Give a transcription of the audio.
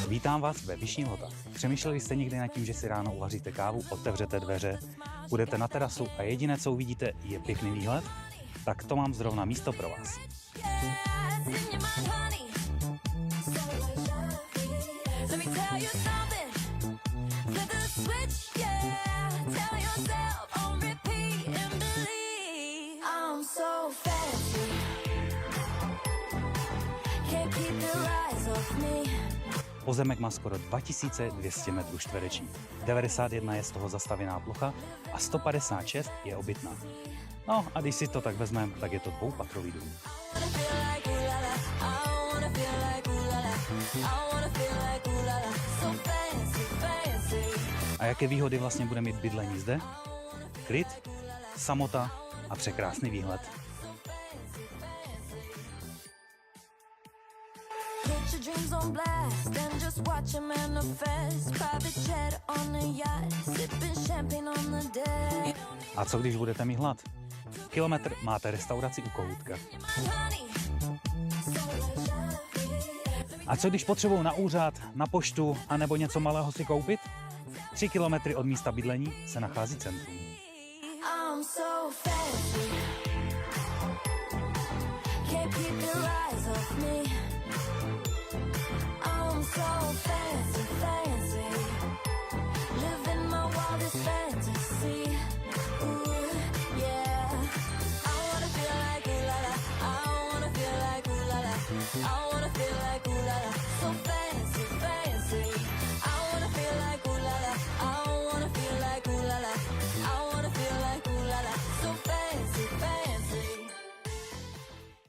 Vítám vás ve Vyšných Lhotách. Přemýšleli jste někdy nad tím, že si ráno uvaříte kávu, otevřete dveře, půjdete na terasu a jediné, co uvidíte, je pěkný výhled? Tak to mám zrovna místo pro vás. Pozemek má skoro 2200 metrů čtverečních. 91 je z toho zastavěná plocha a 156 je obytná. No a když si to tak vezmeme, tak je to dvoupatrový dům. A jaké výhody vlastně bude mít bydlení zde? Klid, samota a překrásný výhled. Dreams on blast and just watch a manifest. Private jet on a yacht, sipping champagne on the deck. A co když budete mít hlad? Kilometr máte restauraci u Kohoutka. A co když potřebují na úřad, na poštu a nebo něco malého si koupit? 3 kilometry od místa bydlení se nachází centrum.